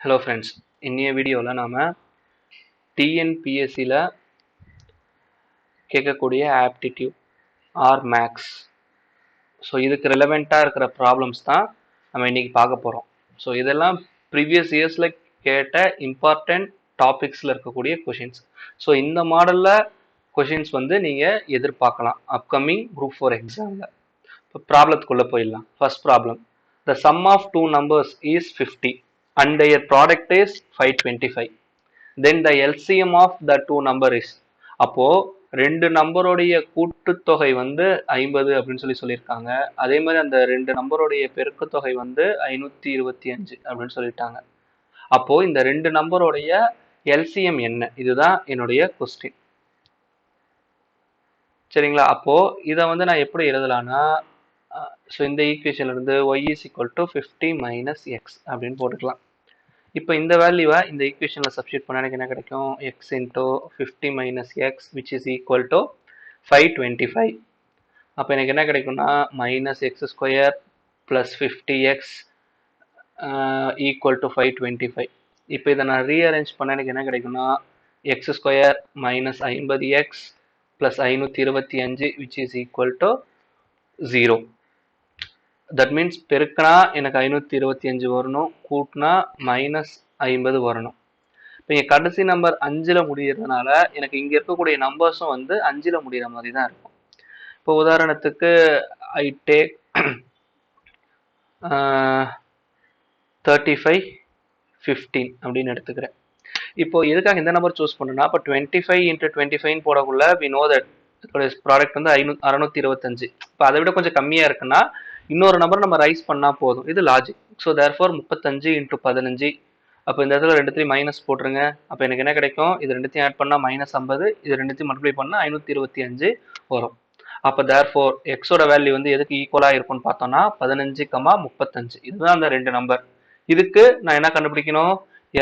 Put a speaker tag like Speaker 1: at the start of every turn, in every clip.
Speaker 1: Hello friends, இன்னைய வீடியோவில் நாம் டிஎன்பிஎஸ்சியில் கேட்கக்கூடிய ஆப்டிடியூட் ஆர் மேக்ஸ், ஸோ இதுக்கு ரிலவெண்ட்டாக இருக்கிற ப்ராப்ளம்ஸ் தான் நம்ம இன்றைக்கி பார்க்க போகிறோம். ஸோ இதெல்லாம் ப்ரீவியஸ் இயர்ஸில் கேட்ட இம்பார்ட்டண்ட் டாபிக்ஸில் இருக்கக்கூடிய கொஷின்ஸ். ஸோ இந்த மாடலில் கொஷின்ஸ் வந்து நீங்கள் எதிர்பார்க்கலாம் அப்கமிங் குரூப் 4 எக்ஸாமில். இப்போ ப்ராப்ளத்துக்குள்ளே போயிடலாம். First problem, the sum of two numbers is 50 and their product is 525. Then the LCM of the two number is. அப்போ ரெண்டு நம்பருடைய கூட்டுத்தொகை வந்து 50 அப்படின்னு சொல்லியிருக்காங்க. அதே மாதிரி அந்த ரெண்டு நம்பருடைய பெருக்குத்தொகை வந்து 525 அப்படின்னு சொல்லிட்டாங்க. அப்போ இந்த ரெண்டு நம்பருடைய LCM என்ன? இதுதான் என்னுடைய கொஸ்டின். சரிங்களா? அப்போ இதை வந்து நான் எப்படி எழுதலாம்னா, ஸோ இந்த ஈக்குவேஷன்ல இருந்து y is equal to 50 minus x அப்படின்னு போட்டுக்கலாம். இப்போ இந்த வேல்யூவை இந்த ஈக்குவேஷனில் சப்ஸ்டியூட் பண்ண எனக்கு என்ன கிடைக்கும்? x into 50 minus x which is equal to 525. அப்போ எனக்கு என்ன கிடைக்கும்னா minus x square plus 50x equal to 525. இப்போ இதை நான் ரீஅரேஞ்ச் பண்ண எனக்கு என்ன கிடைக்கும்னா x square minus 50x plus 525 which is equal to 0. That means பெருக்கினா எனக்கு 525 வரணும், கூட்டினா -50 வரணும். இப்போ இங்கே கடைசி நம்பர் 5ல் முடிகிறதுனால எனக்கு இங்கே இருக்கக்கூடிய நம்பர்ஸும் வந்து 5ல் முடிகிற மாதிரி தான் இருக்கும். இப்போ உதாரணத்துக்கு ஐ டேக் 35 15 அப்படின்னு எடுத்துக்கிறேன். இப்போ எதுக்காக இந்த நம்பர் சூஸ் பண்ணுன்னா, இப்போ 25 into 25 போடக்குள்ள we know that product வந்து 625. இப்போ அதை விட கொஞ்சம் கம்மியாக இருக்குன்னா இன்னொரு நம்பர் நம்ம ரைஸ் பண்ணால் போதும். இது லாஜிக். So therefore 35 into 15. அப்போ இந்த இடத்துல ரெண்டுத்தையும் மைனஸ் போட்டுருங்க. அப்போ எனக்கு என்ன கிடைக்கும்? இது ரெண்டுத்தையும் ஆட் பண்ணால் -50, இது ரெண்டுத்தையும் மல்டிப்ளை பண்ணால் 525 வரும். அப்போ தேர்ஃபோர் எக்ஸோட வேல்யூ வந்து எதுக்கு ஈக்குவலாக இருக்கும்னு பார்த்தோம்னா 15, 35. இதுதான் அந்த ரெண்டு நம்பர். இதுக்கு நான் என்ன கண்டுபிடிக்கணும்?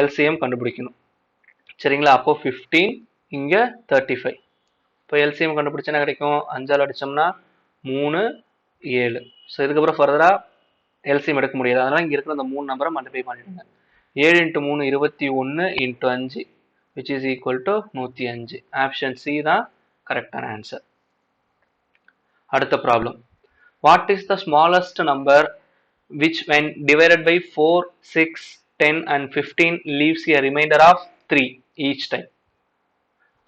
Speaker 1: LCM கண்டுபிடிக்கணும். சரிங்களா? அப்போ 15 இங்கே 35. இப்போ LCM கண்டுபிடிச்சா என்ன கிடைக்கும்? 5ஆல் அடித்தோம்னா 3 7. ஸோ இதுக்கப்புறம் ஃபர்தராக LCM எடுக்க முடியாது. அதனால் இங்கே இருக்கிற அந்த 3 நம்பரை மல்டிப்ளை பண்ணிடுங்க. 7 into 3 21 into 5 which is equal to 105. Option C தான் கரெக்டான ஆன்சர். அடுத்த problem, what is the smallest number which when divided by 4, 6, 10 and 15 leaves a remainder of 3 each time.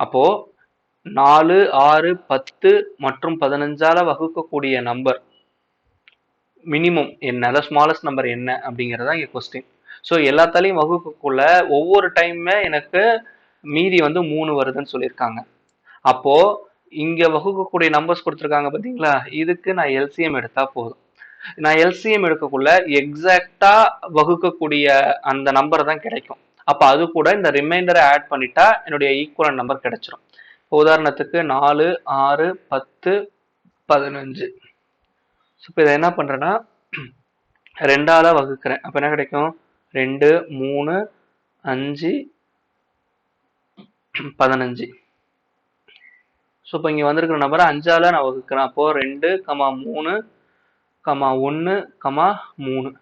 Speaker 1: அப்போ 4, 6, 10 மற்றும் 15ஆல வகுக்கக்கூடிய நம்பர் மினிமம் என்ன, அதாவது ஸ்மாலஸ்ட் நம்பர் என்ன அப்படிங்கிறதா இங்கே கொஸ்டின். ஸோ எல்லாத்தாலையும் வகுக்கக்குள்ள ஒவ்வொரு டைமுமே எனக்கு மீதி வந்து 3 வருதுன்னு சொல்லியிருக்காங்க. அப்போ இங்கே வகுக்கக்கூடிய நம்பர்ஸ் கொடுத்துருக்காங்க பார்த்தீங்களா, இதுக்கு நான் LCM எடுத்தா போதும். நான் LCM எடுக்கக்குள்ள எக்ஸாக்டா வகுக்கக்கூடிய அந்த நம்பர் தான் கிடைக்கும். அப்போ அது கூட இந்த ரிமைண்டரை ஆட் பண்ணிட்டா என்னுடைய ஈக்குவல் நம்பர் கிடைச்சிரும். உதாரணத்துக்கு 4, 6, 10, 15. ஸோ இப்போ இதை என்ன பண்ணுறேன்னா 2ஆல் வகுக்கிறேன். அப்போ என்ன கிடைக்கும்? 2, 3, 5, 15. ஸோ இப்போ இங்கே வந்திருக்கிற நம்பரை 5ஆல் நான் வகுக்கிறேன். அப்போது 2, 3, 1, 3.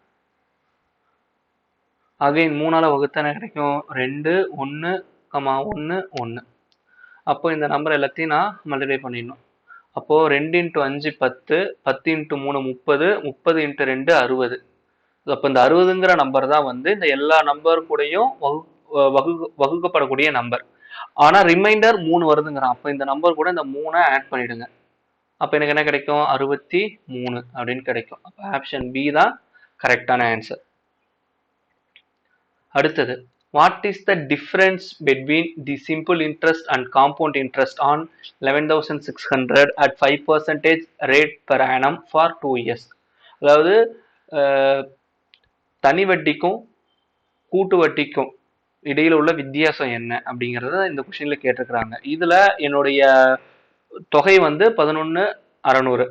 Speaker 1: அகைன் 3ஆல் வகுத்தா என்ன கிடைக்கும்? 2, 1, 1, 1. அப்போ இந்த நம்பர் எல்லாத்தையும் நான் மல்டிப்ளை பண்ணிடணும். அப்போது 2 into 5 10, 10 into 3 30, 30 into 2 60. அப்போ இந்த 60ங்கிற நம்பர் தான் வந்து இந்த எல்லா நம்பர் கூடயும் வகுக்கப்படக்கூடிய நம்பர். ஆனால் ரிமைண்டர் 3 வருதுங்கிறான். அப்போ இந்த நம்பர் கூட இந்த 3 ஆட் பண்ணிடுங்க. அப்போ எனக்கு என்ன கிடைக்கும்? 63 அப்படின்னு கிடைக்கும். அப்போ ஆப்ஷன் பி தான் கரெக்டான ஆன்சர். அடுத்தது, what is the difference between the simple interest and compound interest on 11,600 at 5% rate per annum for 2 years? அதாவது தனி வட்டிக்கும் கூட்டு வட்டிக்கும் இடையில உள்ள வித்தியாசம் என்ன அப்படிங்கிறத இந்த கொஸ்டின்ல கேட்டிருக்கிறாங்க. இதுல என்னுடைய தொகை வந்து 11,600,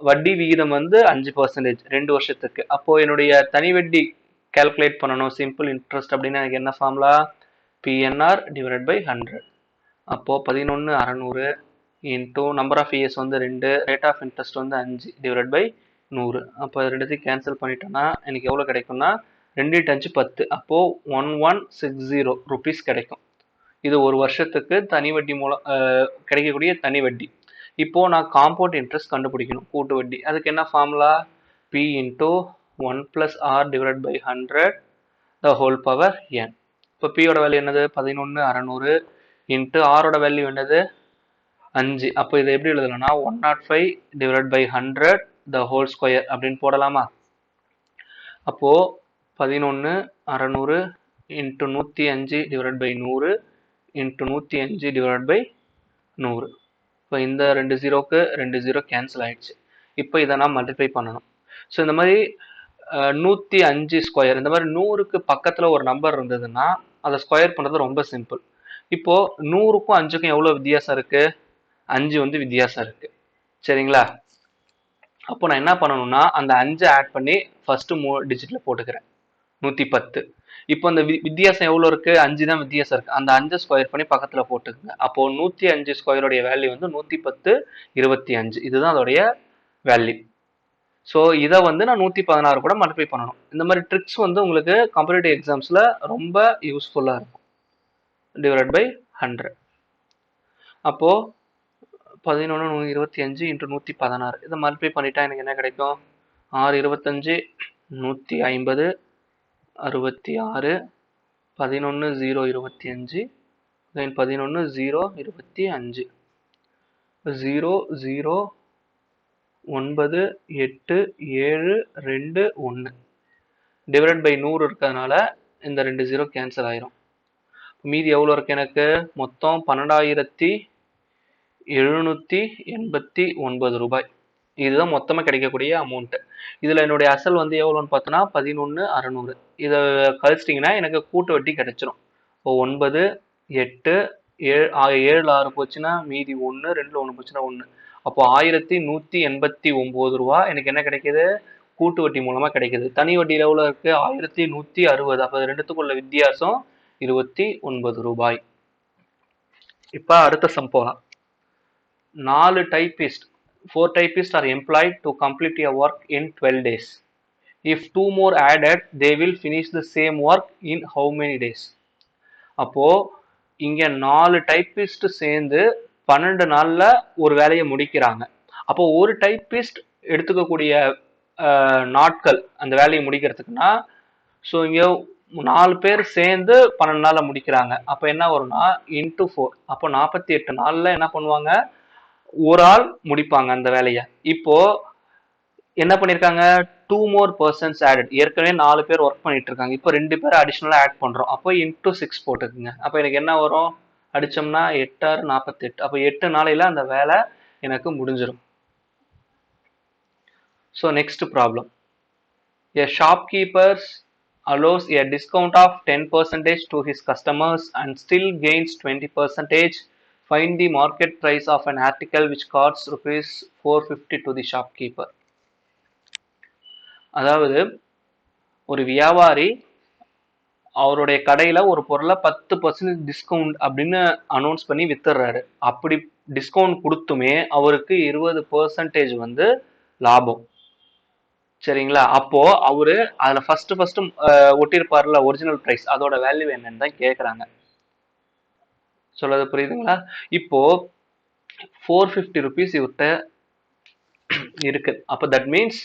Speaker 1: வட்டி விகிதம் வந்து 5% 2 வருஷத்துக்கு. அப்போ என்னுடைய தனி வட்டி கால்குலேட் பண்ணணும். சிம்பிள் இன்ட்ரெஸ்ட் அப்படின்னா எனக்கு என்ன ஃபார்முலா? PNR divided by 100. அப்போது 11,600 இன்டூ நம்பர் ஆஃப் இயர்ஸ் வந்து 2, ரேட் ஆஃப் இன்ட்ரெஸ்ட் வந்து 5 டிவைடட் பை 100. அப்போ அது ரெண்டுத்தையும் கேன்சல் பண்ணிட்டோன்னா எனக்கு எவ்வளோ கிடைக்கும்னா 2 × 5 10. அப்போ 1160 rupees கிடைக்கும். இது ஒரு வருஷத்துக்கு தனி வட்டி மூலம் கிடைக்கக்கூடிய தனி வட்டி. இப்போ நான் காம்பவுண்ட் இன்ட்ரெஸ்ட் கண்டுபிடிக்கணும், கூட்டு வட்டி. அதுக்கு என்ன formula? P into 1 plus R divided by 100 the whole power n. இப்போ P ஓட வேல்யூ என்னது? 11,600 இன்ட்டு R ஓட வேல்யூ என்னது? 5. அப்போ இதை எப்படி எழுதலாம்னா 105 divided by 100 the whole square அப்படின்னு போடலாமா? அப்போ 11,600 into 105 divided by 100 into 105 divided by 100. இப்போ இந்த 2 ஜீரோக்கு 2 ஜீரோ கேன்சல் ஆயிடுச்சு. இப்போ இதை நான் மல்டிப்ளை பண்ணணும். ஸோ இந்த மாதிரி 105 ஸ்கொயர், இந்த மாதிரி 100க்கு பக்கத்தில் ஒரு நம்பர் இருந்ததுன்னா அதை ஸ்கொயர் பண்ணுறது ரொம்ப சிம்பிள். இப்போ 100க்கும் 5க்கும் எவ்வளோ வித்தியாசம் இருக்கு? 5 வந்து வித்தியாசம் இருக்கு. சரிங்களா? அப்போ நான் என்ன பண்ணணும்னா அந்த 5 ஆட் பண்ணி ஃபர்ஸ்ட் 3 டிஜிட்ல போட்டுக்கிறேன், 110. இப்போ அந்த வித்தியாசம் எவ்வளோ இருக்கு? 5 தான் வித்தியாசம் இருக்கு. அந்த 5 ஸ்கொயர் பண்ணி பக்கத்துல போட்டுக்குங்க. அப்போ 105 ஸ்கொயருடைய வேல்யூ வந்து 110 25. இதுதான் அதோடைய வேல்யூ. ஸோ இதை வந்து நான் 116 கூட மல்டிப்ளை பண்ணணும். இந்த மாதிரி ட்ரிக்ஸ் வந்து உங்களுக்கு காம்படிட்டிவ் எக்ஸாம்ஸ்ல ரொம்ப யூஸ்ஃபுல்லா இருக்கும். Divide by 100. அப்போ 1125 × 116 இதை மல்டிப்ளை பண்ணிட்டா எனக்கு என்ன கிடைக்கும்? 6 25 150 66 11 0 25 then 11 0 25 0 0 9 8 7 2 1 டிவைட் பை 100 இருக்கிறதுனால இந்த 2 ஜீரோ கேன்சல் ஆயிரும். மீதி எவ்வளோ இருக்கு? எனக்கு மொத்தம் 12,789 ரூபாய். இதுதான் மொத்தமா கிடைக்கக்கூடிய அமௌண்ட். இதுல என்னுடைய அசல் வந்து எவ்வளோன்னு பார்த்தோன்னா 11,600. இதை கழிச்சிட்டிங்கன்னா எனக்கு கூட்டு வட்டி கிடைச்சிரும். இப்போ 9 8 7 6 போச்சுன்னா மீதி 1, 2ல் 1 போச்சுன்னா 1. அப்போ 1,189 ரூபா எனக்கு என்ன கிடைக்குது? கூட்டு வட்டி மூலமா கிடைக்குது. தனி வட்டியில் எவ்வளோ இருக்கு? 1,160. அப்போ ரெண்டுத்துக்குள்ள வித்தியாசம் 29 ரூபாய். இப்போ அடுத்த சம் போகலாம். 4 typist 4 typists are employed to complete a work in 12 days. If 2 more added, they will finish the same work in how many days? அப்போ இங்க 4 டைப்பிஸ்ட் சேர்ந்து 12 நாள்ல ஒரு வேலையை முடிக்கிறாங்க. அப்போ ஒரு டைப்பிஸ்ட் எடுத்துக்கக்கூடிய நாட்கள் அந்த வேலையை முடிக்கிறதுக்குன்னா, ஸோ இங்க 4 பேர் சேர்ந்து 12 நாள்ல முடிக்கிறாங்க. அப்போ என்ன வரும்னா இன்டூ 4. அப்போ 48 நாள்ல என்ன பண்ணுவாங்க? ஒரு ஆள் முடிப்பாங்க அந்த வேலையை. இப்போ என்ன பண்ணிருக்காங்க? 2 more persons added. ஏற்கனவே 4 பேர் ஒர்க் பண்ணிட்டு இருக்காங்க. இப்போ 2 பேர் அடிஷனலா ஆட் பண்றோம். அப்போ இன்டூ 6 போட்டுக்குங்க. அப்போ எனக்கு என்ன வரும்? அடிச்சோம்னா 8 6 48. அப்போ 8 நாளையில அந்த வேலை எனக்கு முடிஞ்சிடும். So next problem. A shopkeeper allows a discount of 10% to his customers and still gains 20%. Find the market price of an article which costs rupees 450 to the shopkeeper. அதாவது ஒரு வியாபாரி அவருடைய கடையில ஒரு பொருளை 10% டிஸ்கவுண்ட் அப்படின்னு அனௌன்ஸ் பண்ணி வித்துறாரு. அப்படி டிஸ்கவுண்ட் கொடுத்துமே அவருக்கு 20% வந்து லாபம். சரிங்களா? அப்போ அவரு அதுல ஃபர்ஸ்ட் ஒட்டிருப்பாருல ஒரிஜினல் பிரைஸ், அதோட வேல்யூ என்னன்னு தான் கேக்குறாங்க. சொல்றது புரியுதுங்களா? இப்போ 450 rupees இவர்கிட்ட இருக்கு. அப்போ தட் மீன்ஸ்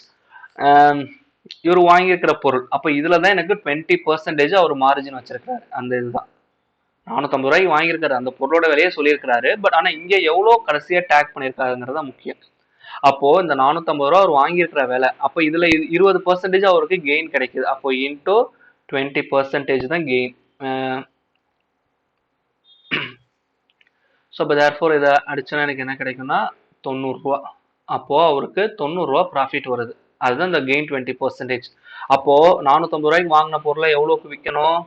Speaker 1: இவர் வாங்கியிருக்கிற பொருள், அப்போ இதுலதான் எனக்கு 20% அவர் மார்ஜின் வச்சிருக்காரு. அந்த இதுதான் 450 ரூபாய்க்கு வாங்கியிருக்காரு, அந்த பொருளோட விலையே சொல்லியிருக்கிறாரு. பட் ஆனா இங்க எவ்வளவு கடைசியா டேக் பண்ணிருக்காருங்கிறதா முக்கியம். அப்போ இந்த 450 ரூபா அவர் வாங்கியிருக்கிற விலை, அப்போ இதுல 20% அவருக்கு கெயின் கிடைக்குது. அப்போ இன்டூ 20% தான் கெயின். ஸோ இப்போ தேர்ஃபோர் இதை அடிச்சோன்னா எனக்கு என்ன கிடைக்கும்னா 90 ரூபா. அப்போ அவருக்கு 90 ரூபா ப்ராஃபிட் வருது. அதுதான் இந்த கெயின் 20%. அப்போ 450 ரூபாய்க்கு வாங்கின பொருளை எவ்வளோக்கு விற்கணும்?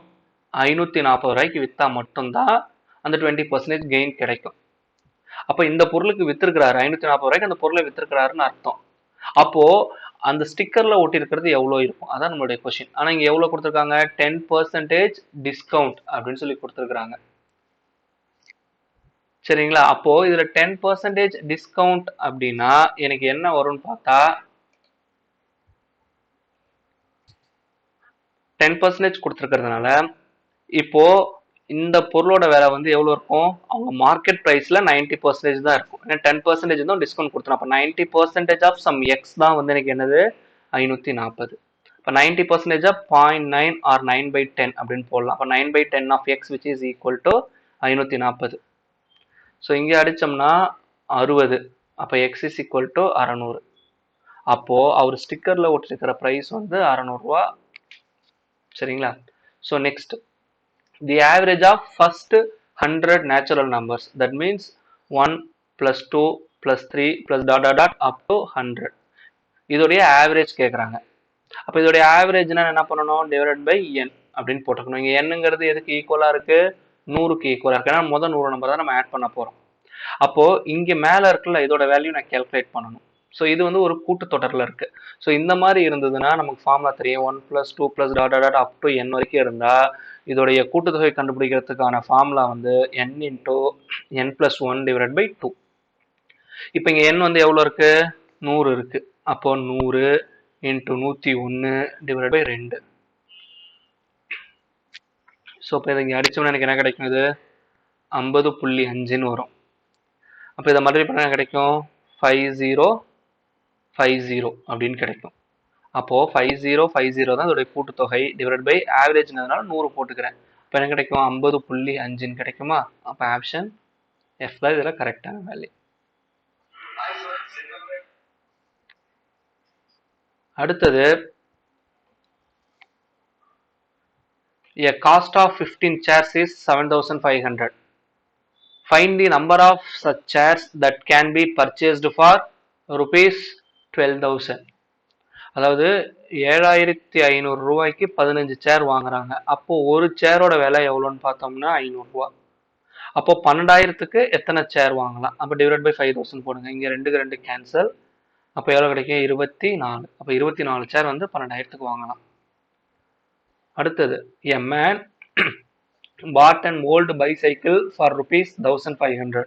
Speaker 1: 540 ரூபாய்க்கு விற்றா மட்டும்தான் அந்த 20% கெயின் கிடைக்கும். அப்போ இந்த பொருளுக்கு வித்திருக்கிறாரு 540 ரூபாய்க்கு, அந்த பொருளை வித்திருக்கிறாருன்னு அர்த்தம். அப்போ அந்த ஸ்டிக்கர்ல ஒட்டி இருக்கிறது எவ்வளவு இருக்கும்? அதான் நம்மளுடைய கொஸ்டின். ஆனா இங்க எவ்வளவு கொடுத்துருக்காங்க? 10% டிஸ்கவுண்ட் அப்படின்னு சொல்லி கொடுத்துருக்காங்க. சரிங்களா? அப்போ இதுல 10% டிஸ்கவுண்ட் அப்படின்னா எனக்கு என்ன வரும்னு பார்த்தா 10% கொடுத்துருக்கிறதுனால இப்போ இந்த பொருளோட விலை வந்து எவ்வளோ இருக்கும், அவங்க மார்க்கெட் ப்ரைஸில் 90% தான் இருக்கும். ஏன்னா 10% தான் டிஸ்கவுண்ட் கொடுத்துரும். அப்போ 90% ஆஃப் சம் எக்ஸ் தான் வந்து எனக்கு என்னது 540. இப்போ 90% ஆஃப் 0.9 ஆர் 9/10 அப்படின்னு போடலாம். அப்போ 9/10 of x which is equal to 540. So இங்கே அடித்தோம்னா 60. அப்போ எக்ஸ் இஸ் ஈக்குவல் டு 600. அப்போது அவர் ஸ்டிக்கரில் ஒட்டிருக்கிற ப்ரைஸ் வந்து 600 ரூபா. சரிங்களா? So next the average of first 100 natural numbers, that means 1 plus 2 plus 3 plus dot dot dot up to 100. இதோடைய ஆவரேஜ் கேட்குறாங்க. அப்போ இதோடைய ஆவரேஜ்னா என்ன பண்ணணும், டிவைடட் பை n அப்படின்னு போட்டுக்கணும். இங்கே என்னங்கிறது எதுக்கு ஈக்குவலாக இருக்கு, 100க்கு ஈக்குவலாக இருக்கு. ஏன்னா முதல் 100 நம்பர் தான் நம்ம ஆட் பண்ண போகிறோம். அப்போ இங்கே மேலே இருக்குல்ல, இதோட வேல்யூ நான் கேல்குலேட் பண்ணணும். ஸோ இது வந்து ஒரு கூட்டுத்தொடரில் இருக்கு. ஸோ இந்த மாதிரி இருந்ததுன்னா நமக்கு ஃபார்முலா தெரியும், 1 plus 2 plus dot dot dot up to n வரைக்கும் இருந்தால் இதோடைய கூட்டுத்தொகை கண்டுபிடிக்கிறதுக்கான ஃபார்முலா வந்து n into n plus 1 divided by 2. இப்போ இங்கே n வந்து எவ்வளோ இருக்கு, 100 இருக்கு. அப்போ 100 into 101 divided by 2. ஸோ இப்போ இதை இங்கே அடிச்சோம்னா எனக்கு என்ன கிடைக்கும், இது 50.5ன்னு வரும். அப்போ இதை மல்டிப்ளை பண்ண கிடைக்கும் 5050 அப்படின்னு கிடைக்கும். அப்போது 5050 தான் இதோடைய கூட்டுத்தொகை டிவைட் பை ஆவரேஜ்னதுனால 100 போட்டுக்கிறேன். இப்போ என்ன கிடைக்கும், 50.5ன்னு கிடைக்குமா? அப்போ ஆப்ஷன் எஃப் தான் இதில் கரெக்டான வேல்யூ. அடுத்தது a cost of 15 chairs is 7500. Find the number of such chairs that can be purchased for rupees 12,000. அதாவது 7500 ரூபாய்க்கு 15 சேர் வாங்குறாங்க. அப்போ ஒரு சேரோட விலை எவ்வளோன்னு பார்த்தோம்னா 500 ரூபா. அப்போ 12,000க்கு எத்தனை சேர் வாங்கலாம், அப்போ டிவைட் பை 5000 போடுங்க. இங்கே 2க்கு 2 கேன்சல். அப்போ எவ்வளோ கிடைக்கும், 24. அப்போ 24 சேர் வந்து 12,000க்கு வாங்கலாம். அடுத்தது a man bought an old bicycle for rupees 1500.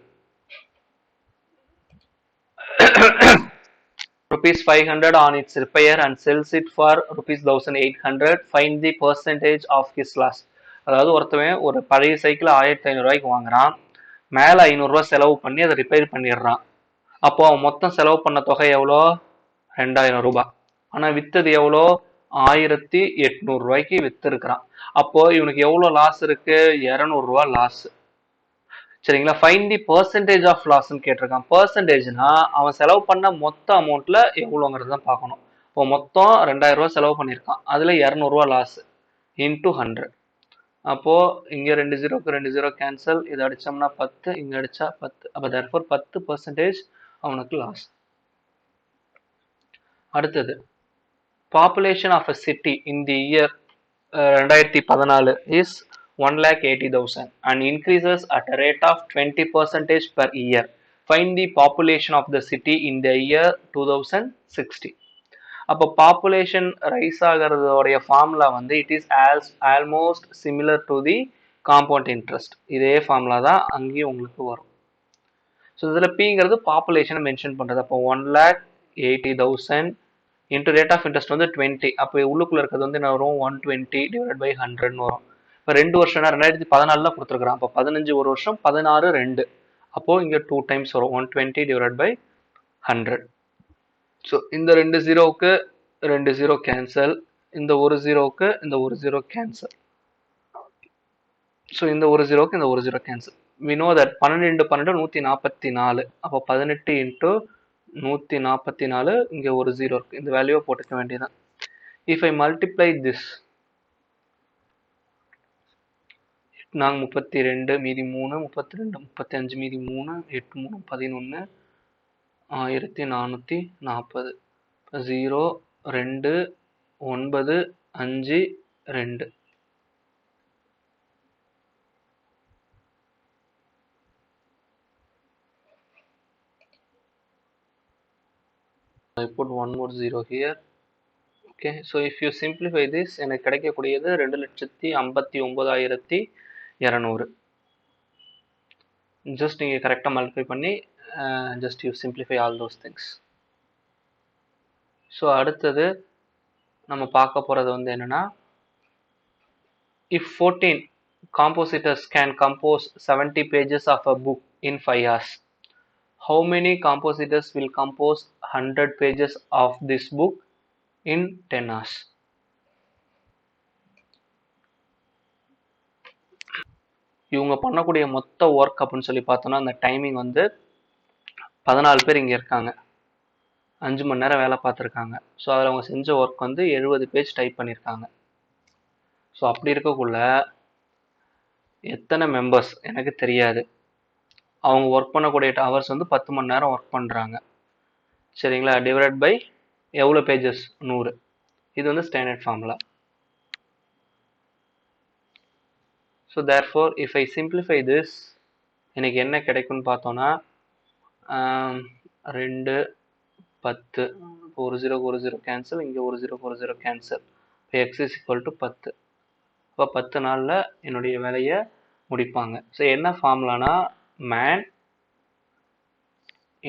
Speaker 1: rupees 500 on its repair and sells it for rupees 1800. Find the percentage of his loss. அதாவது ஒருத்தவன் ஒரு பழைய சைக்கிள் 1500 ரூபாய்க்கு வாங்குறான், மேலே 500 ரூபா செலவு பண்ணி அதை ரிப்பேர் பண்ணிடுறான். அப்போ அவன் மொத்தம் செலவு பண்ண தொகை எவ்வளோ, 2000 ரூபாய். ஆனால் வித்தது எவ்வளோ, 1800 ரூபாய்க்கு வித்துருக்கிறான். அப்போ இவனுக்கு எவ்வளோ லாஸ் இருக்கு, 200 ரூபா லாஸ். சரிங்களா? ஃபைண்ட் தி பர்சன்டேஜ் ஆஃப் லாஸ்ன்னு கேட்டிருக்கான். பர்சன்டேஜ்னா அவன் செலவு பண்ண மொத்த அமௌண்ட்ல எவ்வளோங்கிறது தான் பார்க்கணும். இப்போ மொத்தம் 2000 ரூபா செலவு பண்ணியிருக்கான், அதில் 200 ரூபா லாஸ் இன்டூ 100. அப்போ இங்கே 2 0க்கு 2 0 கேன்சல். இதை அடிச்சோம்னா 10, இங்கே அடிச்சா 10. அப்போ therefore 10% அவனுக்கு லாஸ். அடுத்தது population of a city in the year 2014 is 1,80,000 and increases at a rate of 20% per year. Find the population of the city in the year 2060. அப்போ பாப்புலேஷன் ரைஸ் ஆகிறதோடைய ஃபார்முலா வந்து it is almost similar to the compound interest. இதே formula தான் அங்கேயும் உங்களுக்கு வரும். So இதில் பிங்கிறது பாப்புலேஷனை mention பண்ணுறது. அப்போ 1,80,000 இன்ட்டு ரேட் ஆஃப் இன்ட்ரெஸ்ட் வந்து 20. அப்போ உள்ளுக்குள்ளே இருக்கிறது வந்து என்ன வரும், 120 டிவைட் பை 100ன்னு வரும். இப்போ 2 வருஷம்னா 2014 கொடுத்துருக்குறான். அப்போ 15 ஒரு வருஷம், 16 2. அப்போது இங்கே 2 டைம்ஸ் வரும், 120 டிவைட் பை 100. ஸோ இந்த 2 0க்கு 2 0 கேன்சல், இந்த ஒரு 0க்கு இந்த ஒரு 0 கேன்சல். ஸோ இந்த ஒரு 0க்கு இந்த ஒரு 0 cancel. we know that 12 into 12 144. அப்போ 18 into 144, இங்கே ஒரு 0 இருக்கு, இந்த வேல்யூவை போட்டுக்க வேண்டியதான். if I multiply this, 32 மீதி 3, 32 35 மீதி 3, 8 3 11, 1440. 0 2 9 5 2. I put one more 0 here. Okay, so if you simplify this, எனக்கு கிடைக்கக்கூடியது 2,59,200. ஜஸ்ட் நீங்கள் கரெக்டாக மல்டிப்ளை பண்ணி just you simplify all those things. So அடுத்தது நம்ம பார்க்க போகிறது வந்து என்னென்னா if 14 compositors can compose 70 pages of a book in 5 hours, how many compositors will compose 100 pages of this book in 10 hours? இவங்க பண்ணக்கூடிய மொத்த ஒர்க் அப்படின்னு சொல்லி பார்த்தோம்னா அந்த டைமிங் வந்து 14 பேர் இங்கே இருக்காங்க, 5 மணி நேரம் வேலை பார்த்துருக்காங்க. ஸோ அதில் அவங்க செஞ்ச ஒர்க் வந்து 70 பேஜ் டைப் பண்ணியிருக்காங்க. ஸோ அப்படி இருக்கக்குள்ள எத்தனை மெம்பர்ஸ் எனக்கு தெரியாது. அவங்க ஒர்க் பண்ணக்கூடிய ஹவர்ஸ் வந்து 10 மணி நேரம் ஒர்க் பண்ணுறாங்க. சரிங்களா? டிவைட் பை எவ்வளோ பேஜஸ்? 100. இது வந்து standard formula. So therefore if I simplify this, எனக்கு என்ன கிடைக்கும்னு பார்த்தோன்னா 2 10, ஒரு 0 கேன்சல், இங்கே ஒரு 0 கேன்சல். இப்போ எக்ஸ் இஸ் ஈக்குவல் டு 10. இப்போ 10 நாளில் என்னுடைய வேலையை முடிப்பாங்க. ஸோ என்ன ஃபார்முலானா man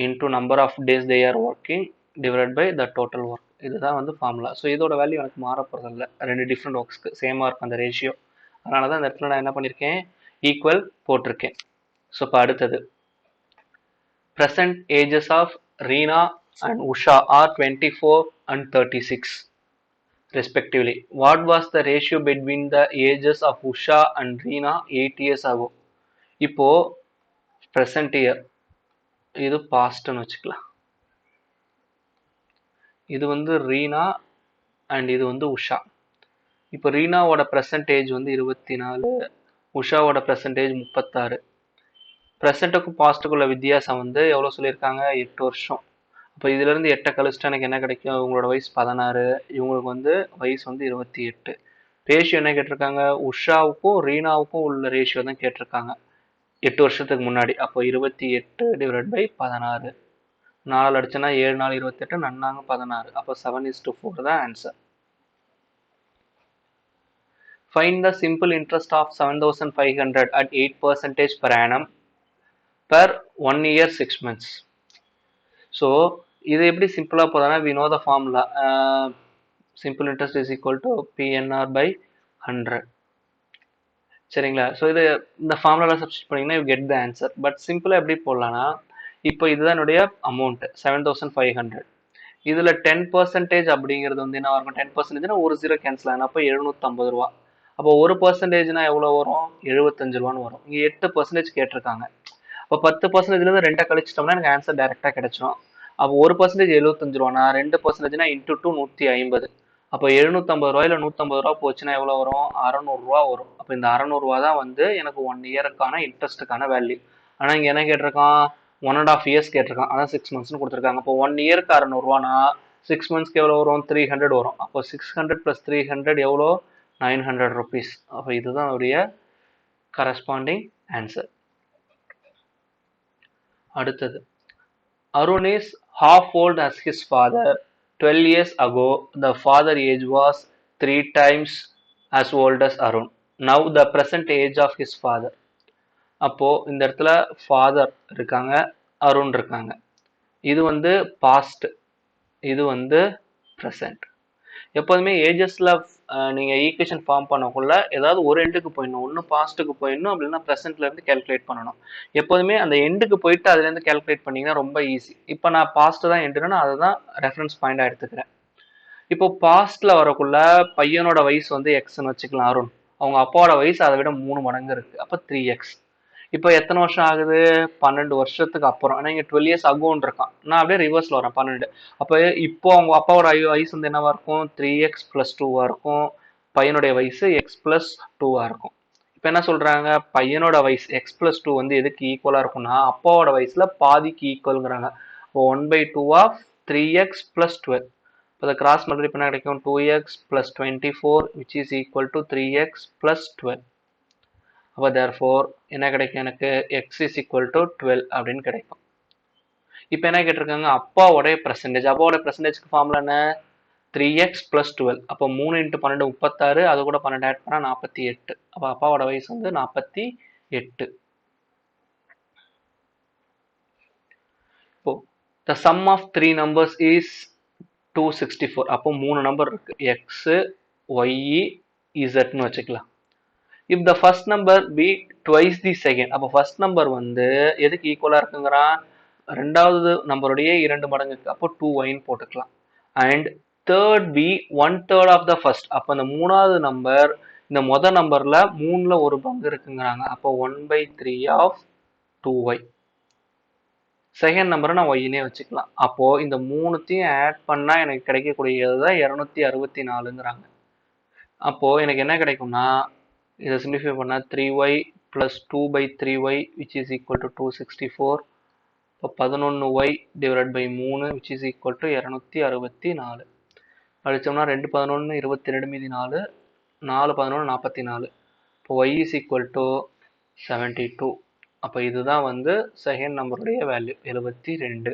Speaker 1: into number of days they are working divide by the total work. இதுதான் வந்து ஃபார்முலா. ஸோ இதோட வேல்யூ எனக்கு மாற போகிறதில்ல, 2 டிஃப்ரெண்ட் ஒர்க்ஸ்க்கு சேமாக இருக்கும் அந்த ரேஷியோ. அதனால தான் இந்த இடத்துல நான் என்ன பண்ணியிருக்கேன், ஈக்குவல் போட்டிருக்கேன். ஸோ இப்போ அடுத்தது, present ages of Reena and Usha are 24 and 36 respectively. What was the ratio between the ages of Usha and Reena 8 years ago? இப்போ present year, இது pastன்னு வச்சுக்கலாம். இது வந்து ரீனா அண்ட் இது வந்து உஷா. இப்போ ரீனாவோட ப்ரெசன்டேஜ் வந்து 24, உஷாவோட ப்ரெசன்டேஜ் 36. ப்ரெசண்ட்டுக்கும் பாஸ்ட்டுக்குள்ள வித்தியாசம் வந்து எவ்வளோ சொல்லியிருக்காங்க, 8 வருஷம். அப்போ இதுலேருந்து 8 கழிச்சிட்டு எனக்கு என்ன கிடைக்கும், இவங்களோட வயசு 16, இவங்களுக்கு வந்து வயசு வந்து 28. ரேஷியோ என்ன கேட்டிருக்காங்க, உஷாவுக்கும் ரீனாவுக்கும் உள்ள ரேஷியோ தான் கேட்டிருக்காங்க 8 வருஷத்துக்கு முன்னாடி. அப்போ 28 டிவைட் பை 16, 4 அடிச்சுன்னா 7 4 28, நன்னாங்க 16. அப்போ 7:4 தான் answer. Find the simple interest of 7,500 at 8% per annum per 1 year 6 months. So இது எப்படி சிம்பிளா போதானா, we know the formula, simple interest is equal to PNR by 100. சரிங்களா? ஸோ இது இந்த ஃபார்முலாவில் சப்ஸ்டிட் பண்ணிங்கன்னா you get the answer. But சிம்பிளாக எப்படி போடலான்னா, இப்போ இதுதான் என்னுடைய அமௌண்ட் 7,500. இதில் 10% அப்படிங்கிறது வந்து என்ன இருக்கும், 10%னா ஒரு 0 கேன்சல் ஆகும். அப்போ 750 ரூபா. அப்போ 1%னா எவ்வளோ வரும், 75 ரூபான்னு வரும். இங்கே 8% கேட்டிருக்காங்க. அப்போ 10%லேருந்து 2 கழிச்சிட்டோம்னா எனக்கு ஆன்சர் டைரெக்டாக கிடைச்சிடும். அப்போ 1% 75 ரூபானா 2%னா இன்ட்டு 2 150. அப்போ 750 ரூபாயில் 150 ரூபா போச்சுன்னா எவ்வளோ வரும், 600 ரூபா வரும். அப்போ இந்த 600 ரூபா தான் வந்து எனக்கு 1 இயருக்கான இன்ட்ரெஸ்ட்டுக்கான வேல்யூ. ஆனால் இங்கே என்ன கேட்டிருக்கான், 1.5 இயர்ஸ் கேட்டிருக்கான், அதான் 6 மந்த்ஸ்னு கொடுத்துருக்காங்க. அப்போ 1 இயருக்கு 600 ரூபானா 6 மந்த்ஸ்க்கு எவ்வளோ வரும், 300 வரும். அப்போ 600 + 300 எவ்வளோ, 900 rupees. அப்போ இதுதான் உடைய கரஸ்பாண்டிங் ஆன்சர். அடுத்தது, Arun is half old as his father. 12 years ago, the father age was 3 times as old as Arun. Now the present age of his father. அப்போ இந்த இடத்துல ஃபாதர் இருக்காங்க, அருண் இருக்காங்க. இது வந்து பாஸ்ட், இது வந்து ப்ரெசன்ட். எப்போதுமே ஏஜஸில் நீங்கள் ஈக்குவேஷன் ஃபார்ம் பண்ணக்குள்ள ஏதாவது ஒரு எண்டுக்கு போயிடணும், ஒன்று பாஸ்ட்டுக்கு போயிடணும், அப்படின்னா ப்ரெசென்ட்லேருந்து கேல்குலேட் பண்ணணும். எப்போதுமே அந்த எண்டுக்கு போயிட்டு அதுலேருந்து கேல்குலேட் பண்ணிங்கன்னா ரொம்ப ஈஸி. இப்போ நான் பாஸ்ட்டு தான் எண்டுன்னா அதை தான் ரெஃபரன்ஸ் பாயிண்டாக எடுத்துக்கிறேன். இப்போ பாஸ்ட்டில் வரக்குள்ள பையனோட வயசு வந்து எக்ஸ்ன்னு வச்சுக்கலாம், அருண். அவங்க அப்பாவோட வயசு அதை விட 3 மடங்கு இருக்குது, அப்போ 3x. இப்போ எத்தனை வருஷம் ஆகுது, 12 வருஷத்துக்கு அப்புறம். ஆனால் இங்கே 12 இயர்ஸ் அகோன்னு இருக்கான், நான் அப்படியே ரிவர்ஸில் வரேன் 12. அப்போ இப்போ அவங்க அப்பாவோட வயசு வந்து என்னவா இருக்கும், 3x + 2 இருக்கும். பையனுடைய வயசு x + 2 இருக்கும். இப்போ என்ன சொல்றாங்க, பையனோட வயசு x + 2 வந்து எதுக்கு ஈக்குவலாக இருக்கும்னா அப்பாவோட வயசுல பாதிக்கு ஈக்குவல்ங்கிறாங்க. இப்போ 1/2 of 3x + 12. இப்போ அதை கிராஸ் மல்டிப்ளை பண்ண கிடைக்கும் 2x + 24 which is equal to 3x + 12. அப்போ therefore என்ன கிடைக்கும், எனக்கு x is equal to 12 அப்படின்னு கிடைக்கும். இப்போ என்ன கேட்டிருக்காங்க, அப்பாவோடைய பர்சன்டேஜ். அப்பாவோட பர்சன்டேஜ்க்கு ஃபார்முலா என்ன, 3x + 12. அப்போ 3 × 12 36, அது கூட 12 ஆட் பண்ணால் 48. அப்போ அப்பாவோட வயசு வந்து 48. இப்போ the sum of 3 numbers is 264. அப்போ 3 நம்பர் இருக்கு, x y zன்னு வச்சுக்கலாம். If the first number be twice the second, அப்போ ஃபர்ஸ்ட் நம்பர் வந்து எதுக்கு ஈக்குவலா இருக்குங்கிறான், ரெண்டாவது நம்பருடைய 2 மடங்குக்கு, அப்போ 2yன்னு போட்டுக்கலாம். And third be 1/3 of the first, அப்போ அந்த மூணாவது நம்பர் இந்த மொத நம்பர்ல 3ல ஒரு பங்கு இருக்குங்கிறாங்க, அப்போ 1/3 ஆஃப் 2y. செகண்ட் நம்பரை நான் ஒய்னே வச்சுக்கலாம். அப்போ இந்த மூணுத்தையும் ஆட் பண்ணா எனக்கு கிடைக்கக்கூடியது தான் 264ங்கிறாங்க. அப்போ எனக்கு என்ன கிடைக்கும்னா, இதை சிம்பிளிஃபை பண்ணா 3y plus 2/3y which is equal to 264. இப்போ 11y divided by 3 which is equal to 264. அடிச்சோம்னா 2 11 22 மீதி 4 4 11 44. இப்போ y is equal to 72. அப்போ இதுதான் வந்து செகண்ட் நம்பருடைய வேல்யூ 72.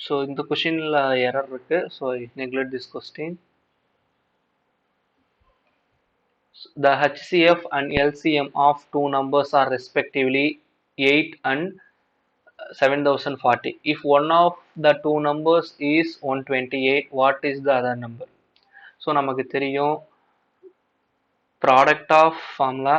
Speaker 1: ஸோ இந்த கொஷினில் எரர் இருக்கு, so neglect this question. The HCF and LCM of two numbers are respectively 8 and 7040. If one of the two numbers is 128, what is the other number? So நமக்கு தெரியும் product of formula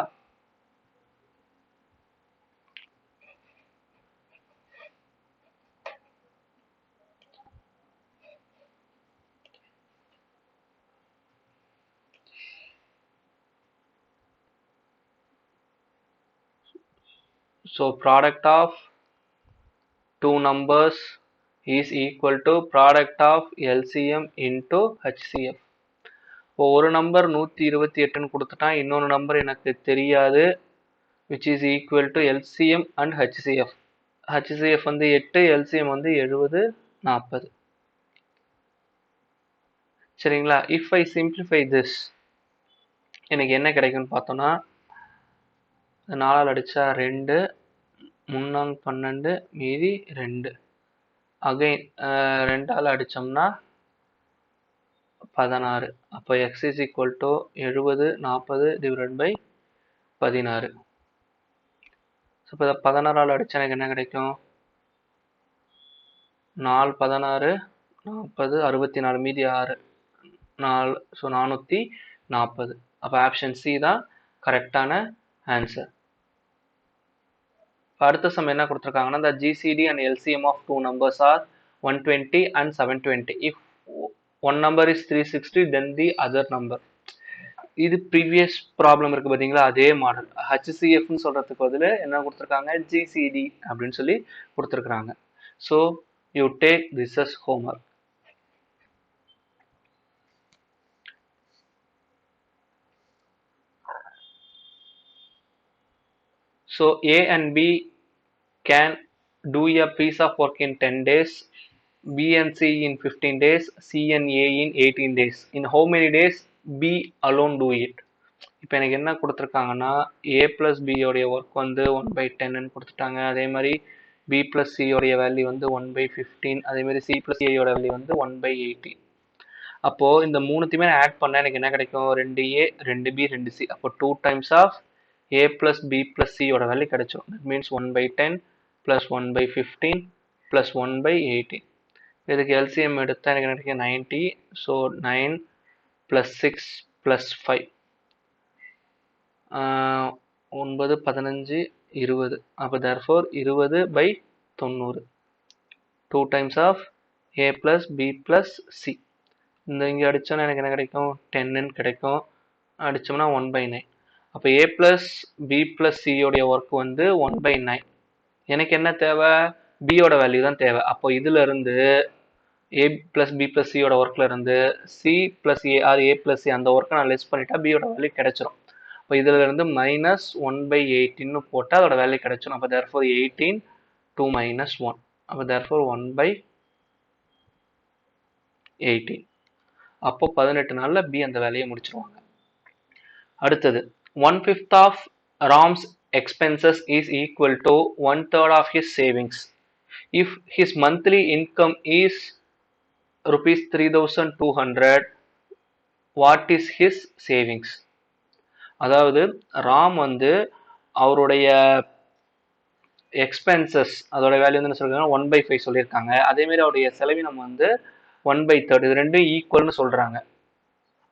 Speaker 1: so product of two numbers is equal to product of LCM into HCF. இப்போ ஒரு number 128ன்னு கொடுத்துட்டான், இன்னொரு number எனக்கு தெரியாது, which is equal to LCM and HCF. HCF வந்து 8, LCM வந்து 70 40. சரிங்களா? if I simplify this எனக்கு என்ன கிடைக்கும்னு பார்த்தோம்னா, 4ஆல் அடிச்சா 2, 3 12 மீதி 2, அகைன் 2ஆல் அடிச்சோம்னா 16. அப்போ x is equal to 70 40 divided by 16. இப்போ 16ஆல் அடிச்சா எனக்கு என்ன கிடைக்கும், 4 16 40 64 மீதி 6 4, ஸோ 440. அப்போ ஆப்ஷன் சி தான் கரெக்டான ஆன்சர். அடுத்த சம் என்ன கொடுத்துருக்காங்கன்னா, the GCD and LCM of two numbers are 120 and 720. If one number is 360, then the other number. இது ப்ரீவியஸ் ப்ராப்ளம் இருக்கு பார்த்தீங்களா, அதே மாடல். HCFன்னு சொல்றதுக்கு பதில் என்ன கொடுத்துருக்காங்க, GCD அப்படின்னு சொல்லி கொடுத்துருக்குறாங்க. So you take this as homework. So A and B can do a piece of work in 10 days, B and C in 15 days, C and A in 18 days. In how many days B alone do it? இப்போ எனக்கு என்ன கொடுத்துருக்காங்கன்னா, A plus B உடைய work வந்து 1/10ன்னு கொடுத்துட்டாங்க. அதே மாதிரி B plus C உடைய வேல்யூ வந்து 1/15. அதே மாதிரி C plus A யோட வேல்யூ வந்து 1/18. அப்போ இந்த மூணுத்தையுமே ஆட் பண்ண எனக்கு என்ன கிடைக்கும், 2A 2B 2C. அப்போ 2 times of A plus B plus C யோட வேல்யூ கிடைச்சிடும். That means 1/10 plus 1/15 plus 1/18. இதுக்கு LCM எடுத்தா எனக்கு கிடைக்கும் 90. So 9 plus 6 plus 5 9 15 20. அப்போ therefore 20/90. 2 times of A plus B plus C. இந்த இங்கே அடித்தோன்னா எனக்கு என்ன கிடைக்கும், 10ன்னு கிடைக்கும். அடித்தோம்னா 1/9. அப்போ A plus B plus C யோடைய ஒர்க் வந்து 1/9. எனக்கு என்ன தேவை, B யோட வேல்யூ தான் தேவை. அப்போ இதுல இருந்து A plus B plus C யோட ஒர்க்ல இருந்து C plus A or A plus C அந்த ஒர்க்கை நான் லெஸ் பண்ணிட்டா B யோட வேல்யூ கிடைச்சிரும். அப்போ இதுல இருந்து மைனஸ் 1/18ன்னு போட்டால் அதோட வேல்யூ கிடைச்சிடும். அப்போ therefore 18 2 minus 1. அப்போ therefore 1/18. அப்போ 18 நாள்ல B அந்த வேலையை முடிச்சிருவாங்க. அடுத்தது 1/5 of Ram's expenses is equal to 1/3 of his savings. If his monthly income is rupees 3200, what is his savings? அதாவது ராம் வந்து அவருடைய எக்ஸ்பென்சஸ் அதோட வேல்யூ வந்து என்ன சொல்றாங்க, 1/5 சொல்லியிருக்காங்க. அதே மாதிரி அவருடைய செலவினம் வந்து 1/3. இது ரெண்டும் ஈக்குவல்னு சொல்றாங்க.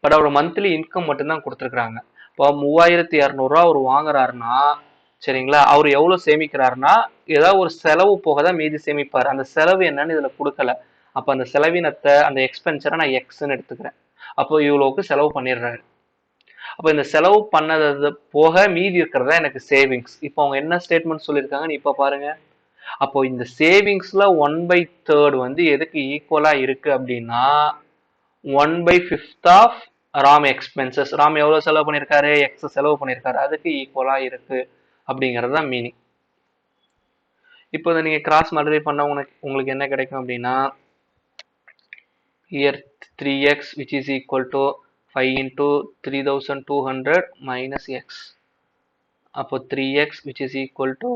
Speaker 1: பட் அவர் மந்த்லி இன்கம் மட்டும்தான் கொடுத்துருக்காங்க. இப்போ 3200 ரூபா அவர் வாங்குறாருன்னா சரிங்களா, அவர் எவ்வளவு சேமிக்கிறாருன்னா ஏதாவது ஒரு செலவு போக தான் மீதி சேமிப்பாரு. அந்த செலவு என்னன்னு இதுல கொடுக்கல. அப்ப அந்த செலவினத்தை அந்த எக்ஸ்பென்சரை நான் எக்ஸ்ன்னு எடுத்துக்கிறேன். அப்போ இவ்வளவுக்கு செலவு பண்ணிடுறாரு. அப்ப இந்த செலவு பண்ணது போக மீதி இருக்கிறதா எனக்கு சேவிங்ஸ். இப்போ அவங்க என்ன ஸ்டேட்மெண்ட் சொல்லியிருக்காங்கன்னு இப்ப பாருங்க. அப்போ இந்த சேவிங்ஸ்ல 1/3 வந்து எதுக்கு ஈக்குவலா இருக்கு அப்படின்னா 1/5 ஆஃப் ராம் எக்ஸ்பென்சஸ். ராம் எவ்வளவு செலவு பண்ணியிருக்காரு, எக்ஸ் செலவு பண்ணியிருக்காரு, அதுக்கு ஈக்குவலா இருக்கு அப்படிங்கிறது தான் மீனிங். இப்போ இதை நீங்க கிராஸ் மல்டிப்ளை பண்ண உங்களுக்கு என்ன கிடைக்கும் அப்படின்னா here 3x which is equal to 5 into 3200 minus x. அப்போ 3x which is equal to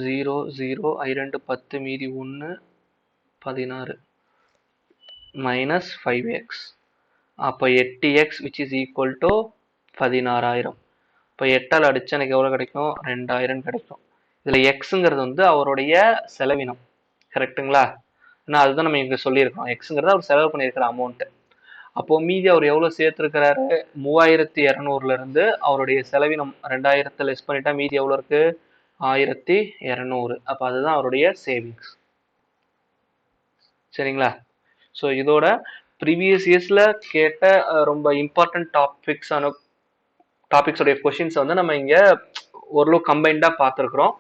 Speaker 1: 0 0 2 10 மீதி 1 16 minus 5x. அப்போ 8x which is equal to 16000. இப்போ 8ஆல் அடிச்சா எனக்கு எவ்வளவு கிடைக்கும், 2000 கிடைக்கும். இதுல எக்ஸுங்கிறது வந்து அவருடைய செலவினம், கரெக்டுங்களா? ஏன்னா அதுதான் நம்ம இங்க சொல்லியிருக்கோம், எக்ஸுங்கிறது அவர் செலவு பண்ணியிருக்கிற அமௌண்ட். அப்போ மீதி அவர் எவ்வளவு சேர்த்திருக்கிறாரு, 3200ல இருந்து அவருடைய செலவினம் 2000 லெஸ் பண்ணிட்டா மீதி எவ்வளவு இருக்கு, 1200. அப்ப அதுதான் அவருடைய சேவிங்ஸ். சரிங்களா? ஸோ இதோட ப்ரீவியஸ் இயர்ஸ்ல கேட்ட ரொம்ப இம்பார்ட்டன்ட் டாபிக்ஸோடைய கொஷின்ஸ் வந்து நம்ம இங்க ஓரளவு கம்பைண்டா பார்த்துருக்குறோம்.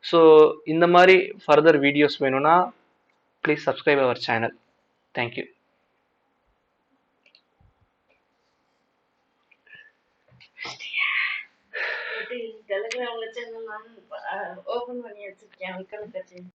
Speaker 1: ஸோ இந்த மாதிரி ஃபர்தர் வீடியோஸ் வேணும்னா please subscribe our channel. Thank you.
Speaker 2: டெலிகிராம்ல சேனல் நான் ஓபன் பண்ணி வச்சிருக்கேன்.